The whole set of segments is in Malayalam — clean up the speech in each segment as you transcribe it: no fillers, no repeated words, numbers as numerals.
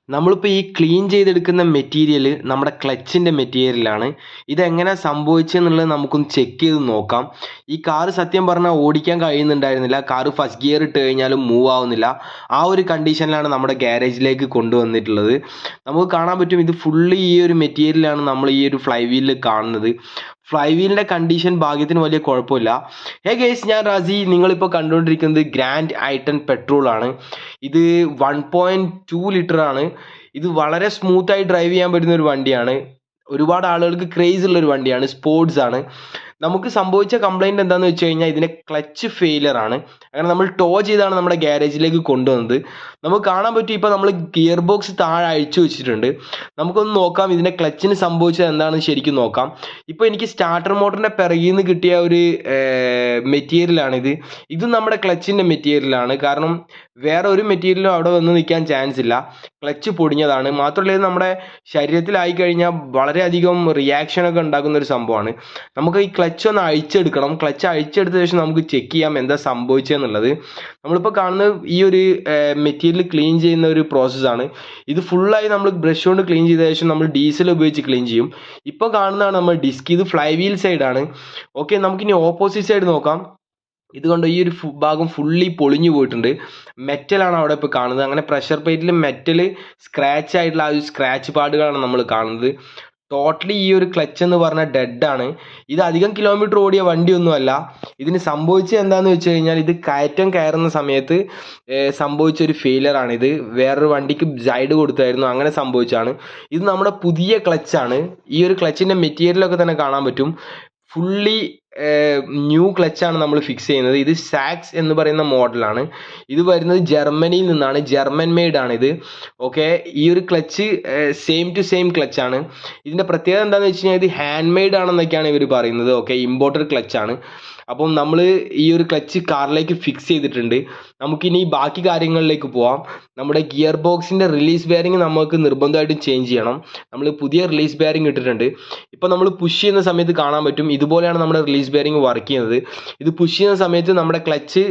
നമ്മളിപ്പോൾ ഈ ക്ലീൻ ചെയ്തെടുക്കുന്ന മെറ്റീരിയൽ നമ്മുടെ ക്ലച്ചിൻ്റെ മെറ്റീരിയലാണ്. ഇതെങ്ങനെ സംഭവിച്ചെന്നുള്ളത് നമുക്കൊന്ന് ചെക്ക് ചെയ്ത് നോക്കാം. ഈ കാറ് സത്യം പറഞ്ഞാൽ ഓടിക്കാൻ കഴിയുന്നുണ്ടായിരുന്നില്ല. കാറ് ഫസ്റ്റ് ഗിയർ ഇട്ട് കഴിഞ്ഞാലും മൂവ് ആവുന്നില്ല. ആ ഒരു കണ്ടീഷനിലാണ് നമ്മുടെ ഗ്യാരേജിലേക്ക് കൊണ്ടുവന്നിട്ടുള്ളത്. നമുക്ക് കാണാൻ പറ്റും ഇത് ഫുള്ളി ഈ ഒരു മെറ്റീരിയലാണ് നമ്മൾ ഈ ഒരു ഫ്ലൈ വീലിൽ കാണുന്നത്. ഫ്ലൈ വീലിൻ്റെ കണ്ടീഷൻ ഭാഗ്യത്തിന് വലിയ കുഴപ്പമില്ല. ഹേ ഗൈസ്, ഞാൻ റാസി. നിങ്ങളിപ്പോൾ കണ്ടുകൊണ്ടിരിക്കുന്നത് ഗ്രാൻഡ് I10 പെട്രോൾ ആണ്. ഇത് 1.2 ലിറ്റർ ആണ്. ഇത് വളരെ സ്മൂത്തായി ഡ്രൈവ് ചെയ്യാൻ പറ്റുന്ന ഒരു വണ്ടിയാണ്. ഒരുപാട് ആളുകൾക്ക് ക്രേസ് ഉള്ള ഒരു വണ്ടിയാണ്. സ്പോർട്സ് ആണ്. നമുക്ക് സംഭവിച്ച കംപ്ലൈൻറ്റ് എന്താണെന്ന് വെച്ച് കഴിഞ്ഞാൽ ഇതിൻ്റെ ക്ലച്ച് ഫെയിലിയർ ആണ്. അങ്ങനെ നമ്മൾ ടോ ചെയ്താണ് നമ്മുടെ ഗ്യാരേജിലേക്ക് കൊണ്ടുവന്നത്. നമുക്ക് കാണാൻ പറ്റും ഇപ്പോൾ നമ്മൾ ഗിയർ ബോക്സ് താഴെ അഴിച്ചു വെച്ചിട്ടുണ്ട്. നമുക്കൊന്ന് നോക്കാം ഇതിൻ്റെ ക്ലച്ചിന് സംഭവിച്ചത് എന്താണെന്ന് ശരിക്കും നോക്കാം. ഇപ്പോൾ എനിക്ക് സ്റ്റാർട്ടർ മോട്ടറിൻ്റെ പിറകിൽ നിന്ന് കിട്ടിയ ഒരു മെറ്റീരിയലാണിത്. ഇതും നമ്മുടെ ക്ലച്ചിൻ്റെ മെറ്റീരിയലാണ്. കാരണം വേറെ ഒരു മെറ്റീരിയലും അവിടെ വന്ന് നിൽക്കാൻ ചാൻസ് ഇല്ല. ക്ലച്ച് പൊടിഞ്ഞതാണ്. മാത്രമല്ല ഇത് നമ്മുടെ ശരീരത്തിലായി കഴിഞ്ഞാൽ വളരെയധികം റിയാക്ഷനൊക്കെ ഉണ്ടാക്കുന്ന ഒരു സംഭവമാണ്. നമുക്ക് ഈ ക്ലച്ച് ഒന്ന് അഴിച്ചെടുക്കണം. ക്ലച്ച് അഴിച്ചെടുത്ത ശേഷം നമുക്ക് ചെക്ക് ചെയ്യാം എന്താ സംഭവിച്ചതെന്നുള്ളത്. നമ്മളിപ്പോൾ കാണുന്നത് ഈ ഒരു മെറ്റീരിയൽ ക്ലീൻ ചെയ്യുന്ന ഒരു പ്രോസസ്സാണ്. ഇത് ഫുള്ളായി നമ്മൾ ബ്രഷ് കൊണ്ട് ക്ലീൻ ചെയ്ത ശേഷം നമ്മൾ ഡീസൽ ഉപയോഗിച്ച് ക്ലീൻ ചെയ്യും. ഇപ്പോൾ കാണുന്നതാണ് നമ്മൾ ഡിസ്ക്. ഇത് ഫ്ലൈ വീൽ സൈഡാണ്. ഓക്കെ, നമുക്കിനി ഓപ്പോസിറ്റ് സൈഡ് നോക്കാം. ഇതുകൊണ്ട് ഈ ഒരു ഭാഗം ഫുള്ളി പൊളിഞ്ഞു പോയിട്ടുണ്ട്. മെറ്റലാണ് അവിടെ ഇപ്പോൾ കാണുന്നത്. അങ്ങനെ പ്രഷർ പ്ലേറ്റിൽ മെറ്റൽ സ്ക്രാച്ച് ആയിട്ടുള്ള ആ ഒരു സ്ക്രാച്ച് പാടുകളാണ് നമ്മൾ കാണുന്നത്. ടോട്ടലി ഈ ഒരു ക്ലച്ച് എന്ന് പറഞ്ഞാൽ ഡെഡാണ്. ഇത് അധികം കിലോമീറ്റർ ഓടിയ വണ്ടിയൊന്നുമല്ല. ഇതിന് സംഭവിച്ചത് എന്താണെന്ന് വെച്ച് കഴിഞ്ഞാൽ ഇത് കയറ്റം കയറുന്ന സമയത്ത് സംഭവിച്ചൊരു ഫെയിലിയറാണിത്. വേറൊരു വണ്ടിക്ക് സൈഡ് കൊടുത്തായിരുന്നു, അങ്ങനെ സംഭവിച്ചാണ്. ഇത് നമ്മുടെ പുതിയ ക്ലച്ചാണ്. ഈ ഒരു ക്ലച്ചിൻ്റെ മെറ്റീരിയലൊക്കെ തന്നെ കാണാൻ പറ്റും. ഫുള്ളി ന്യൂ ക്ലച്ചാണ് നമ്മൾ ഫിക്സ് ചെയ്യുന്നത്. ഇത് സാക്സ് എന്ന് പറയുന്ന മോഡലാണ്. ഇത് വരുന്നത് ജർമ്മനിയിൽ നിന്നാണ്. ജർമ്മൻ മെയ്ഡ് ആണിത്. ഓക്കെ, ഈ ഒരു ക്ലച്ച് സെയിം ടു സെയിം ക്ലച്ചാണ്. ഇതിൻ്റെ പ്രത്യേകത എന്താണെന്ന് വെച്ച് കഴിഞ്ഞാൽ ഇത് ഹാൻഡ് മെയ്ഡ് ആണെന്നൊക്കെയാണ് ഇവർ പറയുന്നത്. ഓക്കെ, ഇമ്പോർട്ടഡ് ക്ലച്ചാണ്. അപ്പം നമ്മൾ ഈ ഒരു ക്ലച്ച് കാറിലേക്ക് ഫിക്സ് ചെയ്തിട്ടുണ്ട്. നമുക്കിനി ബാക്കി കാര്യങ്ങളിലേക്ക് പോവാം. നമ്മുടെ ഗിയർ ബോക്സിൻ്റെ റിലീസ് ബെയറിംഗ് നമുക്ക് നിർബന്ധമായിട്ടും ചേഞ്ച് ചെയ്യണം. നമ്മൾ പുതിയ റിലീസ് ബെയറിംഗ് ഇട്ടിട്ടുണ്ട്. ഇപ്പോൾ നമ്മൾ പുഷ് ചെയ്യുന്ന സമയത്ത് കാണാൻ പറ്റും ഇതുപോലെയാണ് നമ്മുടെ റിലീസ് ബെയറിംഗ് വർക്ക് ചെയ്യുന്നത്. ഇത് പുഷ് ചെയ്യുന്ന സമയത്ത് നമ്മുടെ ക്ലച്ച്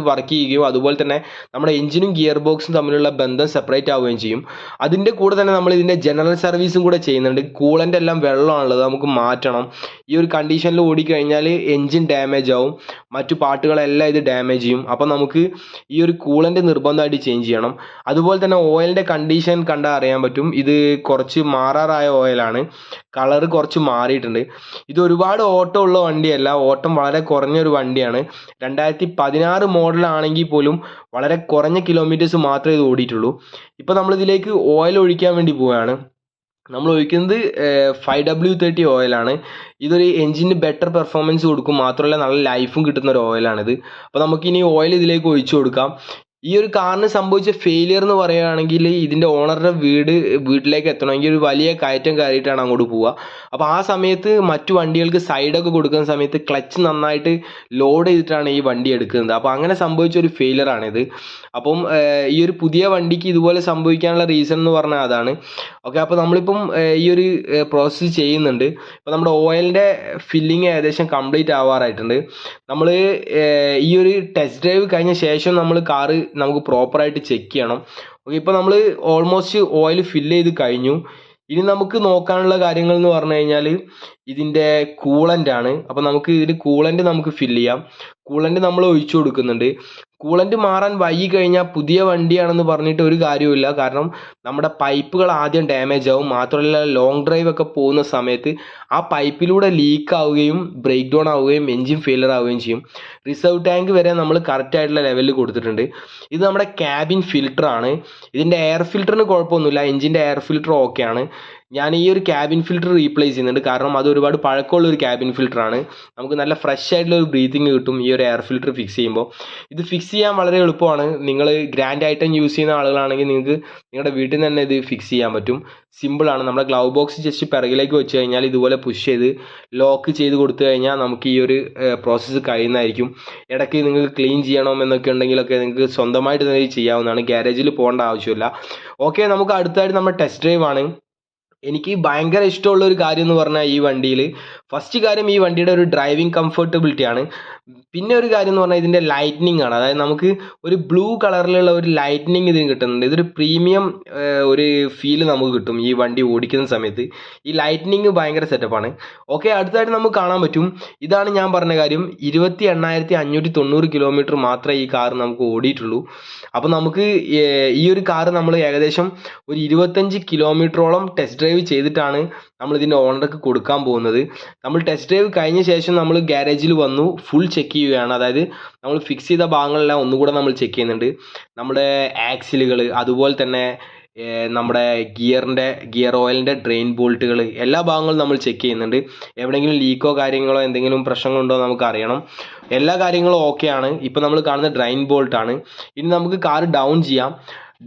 വർക്ക് ചെയ്യുകയും അതുപോലെ തന്നെ നമ്മുടെ എഞ്ചിനും ഗിയർ ബോക്സും തമ്മിലുള്ള ബന്ധം സെപ്പറേറ്റ് ആവുകയും ചെയ്യും. അതിൻ്റെ കൂടെ തന്നെ നമ്മൾ ഇതിൻ്റെ ജനറൽ സർവീസും കൂടെ ചെയ്യുന്നുണ്ട്. കൂളൻ്റ് എല്ലാം വെള്ളമാണുള്ളത്, നമുക്ക് മാറ്റണം. ഈ ഒരു കണ്ടീഷനിൽ ഓടിക്കഴിഞ്ഞാൽ എൻജിൻ ഡാമേജ് ആവും, മറ്റു പാർട്ടുകളെല്ലാം ഇത് ഡാമേജ് ചെയ്യും. അപ്പോൾ നമുക്ക് ഈ ഒരു കൂളൻ്റ് നിർബന്ധമായിട്ട് ചേഞ്ച് ചെയ്യണം. അതുപോലെ തന്നെ ഓയിലിൻ്റെ കണ്ടീഷൻ കണ്ടാൽ അറിയാൻ പറ്റും. ഇത് കുറച്ച് മാറാറായ ഓയിലാണ്. കളറ് കുറച്ച് മാറിയിട്ടുണ്ട്. ഇത് ഒരുപാട് ഓട്ടം ഉള്ള വണ്ടിയല്ല, ഓട്ടം വളരെ കുറഞ്ഞൊരു വണ്ടിയാണ്. 2016 മോഡലാണെങ്കിൽ പോലും വളരെ കുറഞ്ഞ കിലോമീറ്റേഴ്സ് മാത്രമേ ഇത് ഓടിയിട്ടുള്ളൂ. ഇപ്പോൾ നമ്മളിതിലേക്ക് ഓയിൽ ഒഴിക്കാൻ വേണ്ടി പോവുകയാണ്. നമ്മൾ ഒഴിക്കുന്നത് 5W30 ഓയിലാണ്. ഇതൊരു എഞ്ചിന് ബെറ്റർ പെർഫോമൻസ് കൊടുക്കും, മാത്രമല്ല നല്ല ലൈഫും കിട്ടുന്ന ഒരു ഓയിലാണിത്. അപ്പോൾ നമുക്കിനി ഓയിൽ ഇതിലേക്ക് ഒഴിച്ചു കൊടുക്കാം. ഈ ഒരു കാറിന് സംഭവിച്ച ഫെയിലിയർ എന്ന് പറയുകയാണെങ്കിൽ ഇതിൻ്റെ ഓണറുടെ വീട്ടിലേക്ക് എത്തണമെങ്കിൽ ഒരു വലിയ കയറ്റം കയറിയിട്ടാണ് അങ്ങോട്ട് പോവുക. അപ്പോൾ ആ സമയത്ത് മറ്റു വണ്ടികൾക്ക് സൈഡൊക്കെ കൊടുക്കുന്ന സമയത്ത് ക്ലച്ച് നന്നായിട്ട് ലോഡ് ചെയ്തിട്ടാണ് ഈ വണ്ടി എടുക്കുന്നത്. അപ്പോൾ അങ്ങനെ സംഭവിച്ച ഒരു ഫെയിലിയറാണിത്. അപ്പം ഈ ഒരു പുതിയ വണ്ടിക്ക് ഇതുപോലെ സംഭവിക്കാനുള്ള റീസൺ എന്ന് പറഞ്ഞാൽ അതാണ്. ഓക്കെ, അപ്പോൾ നമ്മളിപ്പം ഈ ഒരു പ്രോസസ്സ് ചെയ്യുന്നുണ്ട്. ഇപ്പോൾ നമ്മുടെ ഓയിലിൻ്റെ ഫില്ലിങ് ഏകദേശം കംപ്ലീറ്റ് ആവാറായിട്ടുണ്ട്. നമ്മൾ ഈ ഒരു ടെസ്റ്റ് ഡ്രൈവ് കഴിഞ്ഞ ശേഷം നമ്മൾ കാറ് നമുക്ക് പ്രോപ്പറായിട്ട് ചെക്ക് ചെയ്യണം. ഓക്കെ, ഇപ്പോൾ നമ്മൾ ഓൾമോസ്റ്റ് ഓയിൽ ഫില്ല് ചെയ്ത് കഴിഞ്ഞു. ഇനി നമുക്ക് നോക്കാനുള്ള കാര്യങ്ങൾ എന്ന് പറഞ്ഞു കഴിഞ്ഞാൽ ഇതിൻ്റെ കൂളൻ്റ് ആണ്. അപ്പോൾ നമുക്ക് ഇതിന് കൂളൻ്റ് നമുക്ക് ഫില്ല് ചെയ്യാം. കൂളൻ്റ് നമ്മൾ ഒഴിച്ചു കൊടുക്കുന്നുണ്ട്. കൂളൻ്റ് മാറാൻ വൈകി കഴിഞ്ഞാൽ പുതിയ വണ്ടിയാണെന്ന് പറഞ്ഞിട്ട് ഒരു കാര്യവുമില്ല. കാരണം നമ്മുടെ പൈപ്പുകൾ ആദ്യം ഡാമേജ് ആവും. മാത്രമല്ല ലോങ് ഡ്രൈവ് ഒക്കെ പോകുന്ന സമയത്ത് ആ പൈപ്പിലൂടെ ലീക്ക് ആവുകയും ബ്രേക്ക് ഡൗൺ ആവുകയും എൻജിൻ ഫെയിലിയർ ആവുകയും ചെയ്യും. റിസർവ് ടാങ്ക് വരെ നമ്മൾ കറക്റ്റ് ആയിട്ടുള്ള ലെവലിൽ കൊടുത്തിട്ടുണ്ട്. ഇത് നമ്മുടെ ക്യാബിൻ ഫിൽറ്റർ ആണ്. ഇതിൻ്റെ എയർ ഫിൽറ്ററിന് കുഴപ്പമൊന്നുമില്ല, എഞ്ചിൻ്റെ എയർ ഫിൽറ്റർ ഓക്കെയാണ്. ഞാൻ ഈ ഒരു ക്യാബിൻ ഫിൽറ്റർ റീപ്ലേസ് ചെയ്യുന്നുണ്ട്. കാരണം അത് ഒരുപാട് പഴക്കമുള്ള ഒരു ക്യാബിൻ ഫിൽറ്ററാണ്. നമുക്ക് നല്ല ഫ്രഷ് ആയിട്ടുള്ള ഒരു ബ്രീത്തിങ് കിട്ടും ഈ ഒരു എയർ ഫിൽറ്റർ ഫിക്സ് ചെയ്യുമ്പോൾ. ഇത് ഫിക്സ് ചെയ്യാൻ വളരെ എളുപ്പമാണ്. നിങ്ങൾ ഗ്രാൻഡ് I10 യൂസ് ചെയ്യുന്ന ആളുകളാണെങ്കിൽ നിങ്ങൾക്ക് നിങ്ങളുടെ വീട്ടിൽ നിന്ന് തന്നെ ഇത് ഫിക്സ് ചെയ്യാൻ പറ്റും. സിമ്പിളാണ്. നമ്മുടെ ഗ്ലൗ ബോക്സ് ജസ്റ്റ് പിറകിലേക്ക് വെച്ച് കഴിഞ്ഞാൽ ഇതുപോലെ പുഷ് ചെയ്ത് ലോക്ക് ചെയ്ത് കൊടുത്തു കഴിഞ്ഞാൽ നമുക്ക് ഈ ഒരു പ്രോസസ്സ് കഴിയുന്നതായിരിക്കും. ഇടയ്ക്ക് നിങ്ങൾക്ക് ക്ലീൻ ചെയ്യണം എന്നൊക്കെ ഉണ്ടെങ്കിലൊക്കെ നിങ്ങൾക്ക് സ്വന്തമായിട്ട് തന്നെ ചെയ്യാവുന്നതാണ്. ഗ്യാരേജിൽ പോകേണ്ട ആവശ്യമില്ല. ഓക്കെ, നമുക്ക് അടുത്തായിട്ട് നമ്മുടെ ടെസ്റ്റ് ഡ്രൈവ് ആണ്. എനിക്ക് ഭയങ്കര ഇഷ്ടമുള്ള ഒരു കാര്യം എന്ന് പറഞ്ഞാൽ ഈ വണ്ടിയിൽ ഫസ്റ്റ് കാര്യം ഈ വണ്ടിയുടെ ഒരു ഡ്രൈവിംഗ് കംഫർട്ടബിലിറ്റി ആണ്. പിന്നെ ഒരു കാര്യം എന്ന് പറഞ്ഞാൽ ഇതിൻ്റെ ലൈറ്റ്നിങ് ആണ്. അതായത് നമുക്ക് ഒരു ബ്ലൂ കളറിലുള്ള ഒരു ലൈറ്റ്നിങ് ഇതിന് കിട്ടുന്നുണ്ട്. ഇതൊരു പ്രീമിയം ഒരു ഫീൽ നമുക്ക് കിട്ടും ഈ വണ്ടി ഓടിക്കുന്ന സമയത്ത്. ഈ ലൈറ്റ്നിങ് ഭയങ്കര സെറ്റപ്പാണ്. ഓക്കെ, അടുത്തായിട്ട് നമുക്ക് കാണാൻ പറ്റും. ഇതാണ് ഞാൻ പറഞ്ഞ കാര്യം, 28,590 കിലോമീറ്റർ മാത്രമേ ഈ കാർ നമുക്ക് ഓടിയിട്ടുള്ളൂ. അപ്പോൾ നമുക്ക് ഈ ഒരു കാർ നമ്മൾ ഏകദേശം ഒരു 25 കിലോമീറ്ററോളം ടെസ്റ്റ് ഡ്രൈവ് ചെയ്തിട്ടാണ് നമ്മൾ ഇതിൻ്റെ ഓണർക്ക് കൊടുക്കാൻ പോകുന്നത്. നമ്മൾ ടെസ്റ്റ് ഡ്രൈവ് കഴിഞ്ഞ ശേഷം നമ്മൾ ഗ്യാരേജിൽ വന്നു ഫുൾ ചെക്ക് ചെയ്യുകയാണ്. അതായത് നമ്മൾ ഫിക്സ് ചെയ്ത ഭാഗങ്ങളെല്ലാം ഒന്നുകൂടെ നമ്മൾ ചെക്ക് ചെയ്യുന്നുണ്ട്. നമ്മുടെ ആക്സിലുകൾ, അതുപോലെ തന്നെ നമ്മുടെ ഗിയർ ഓയിലിൻ്റെ ഡ്രെയിൻ ബോൾട്ടുകൾ, എല്ലാ ഭാഗങ്ങളും നമ്മൾ ചെക്ക് ചെയ്യുന്നുണ്ട്. എവിടെയെങ്കിലും ലീക്കോ കാര്യങ്ങളോ എന്തെങ്കിലും പ്രശ്നങ്ങളുണ്ടോ നമുക്ക് അറിയണം. എല്ലാ കാര്യങ്ങളും ഓക്കെയാണ്. ഇപ്പോൾ നമ്മൾ കാണുന്ന ഡ്രെയിൻ ബോൾട്ടാണ്. ഇനി നമുക്ക് കാർ ഡൗൺ ചെയ്യാം.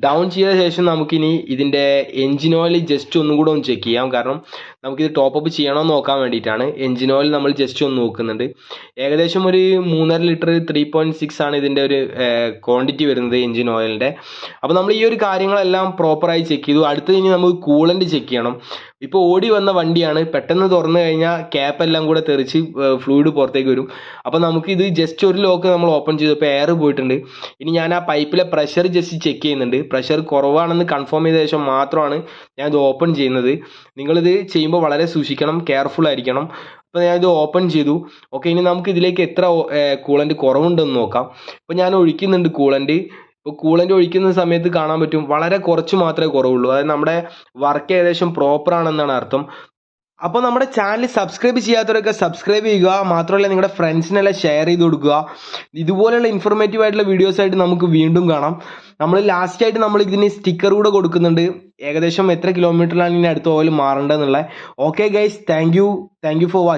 ഡൗൺ ചെയ്ത ശേഷം നമുക്കിനി ഇതിൻ്റെ എൻജിൻ ഓയിൽ ജസ്റ്റ് ഒന്നും കൂടെ ഒന്ന് ചെക്ക് ചെയ്യാം. കാരണം നമുക്കിത് ടോപ്പപ്പ് ചെയ്യണമെന്ന് നോക്കാൻ വേണ്ടിയിട്ടാണ്. എൻജിൻ ഓയിൽ നമ്മൾ ജസ്റ്റ് ഒന്ന് നോക്കുന്നുണ്ട്. ഏകദേശം ഒരു 3.5 ലിറ്റർ 3.6 ആണ് ഇതിൻ്റെ ഒരു ക്വാണ്ടിറ്റി വരുന്നത് എൻജിൻ ഓയിലിൻ്റെ. അപ്പോൾ നമ്മൾ ഈ ഒരു കാര്യങ്ങളെല്ലാം പ്രോപ്പറായി ചെക്ക് ചെയ്തു. അടുത്തത് ഇനി നമുക്ക് കൂളൻ്റ് ചെക്ക് ചെയ്യണം. ഇപ്പോൾ ഓടി വന്ന വണ്ടിയാണ്, പെട്ടെന്ന് തുറന്നു കഴിഞ്ഞാൽ ക്യാപ്പ് എല്ലാം കൂടെ തെറിച്ച് ഫ്ലൂയിഡ് പുറത്തേക്ക് വരും. അപ്പോൾ നമുക്കിത് ജസ്റ്റ് ഒരു ലോക്ക് നമ്മൾ ഓപ്പൺ ചെയ്തപ്പോൾ എയർ പോയിട്ടുണ്ട്. ഇനി ഞാൻ ആ പൈപ്പിലെ പ്രഷർ ജസ്റ്റ് ചെക്ക് ചെയ്യുന്നുണ്ട്. പ്രഷർ കുറവാണെന്ന് കൺഫേം ചെയ്ത ശേഷം മാത്രമാണ് ഞാൻ ഇത് ഓപ്പൺ ചെയ്യുന്നത്. നിങ്ങളിത് ചെയ്യുമ്പോൾ വളരെ സൂക്ഷിക്കണം, കെയർഫുൾ ആയിരിക്കണം. അപ്പോൾ ഞാനിത് ഓപ്പൺ ചെയ്തു. ഓക്കെ, ഇനി നമുക്ക് ഇതിലേക്ക് എത്ര കൂളൻ്റ് കുറവുണ്ടെന്ന് നോക്കാം. ഇപ്പോൾ ഞാൻ ഒഴിക്കുന്നുണ്ട് കൂളൻ്റ്. ഇപ്പോൾ കൂളൻ്റ് ഒഴിക്കുന്ന സമയത്ത് കാണാൻ പറ്റും വളരെ കുറച്ച് മാത്രമേ കുറവുള്ളൂ. അതായത് നമ്മുടെ വർക്ക് ഏകദേശം പ്രോപ്പർ ആണെന്നാണ് അർത്ഥം. അപ്പോൾ നമ്മുടെ ചാനൽ സബ്സ്ക്രൈബ് ചെയ്യാത്തവരൊക്കെ സബ്സ്ക്രൈബ് ചെയ്യുക. മാത്രമല്ല നിങ്ങളുടെ ഫ്രണ്ട്സിനെല്ലാം ഷെയർ ചെയ്ത് കൊടുക്കുക. ഇതുപോലെയുള്ള ഇൻഫോർമേറ്റീവ് ആയിട്ടുള്ള വീഡിയോസ് ആയിട്ട് നമുക്ക് വീണ്ടും കാണാം. നമ്മൾ ലാസ്റ്റായിട്ട് നമ്മൾ ഇതിന് സ്റ്റിക്കർ കൂടെ കൊടുക്കുന്നുണ്ട്. ഏകദേശം എത്ര കിലോമീറ്ററിലാണ് ഇനി അടുത്ത ഓയിൽ മാറേണ്ടതെന്നുള്ളത്. Okay guys, thank you for watching.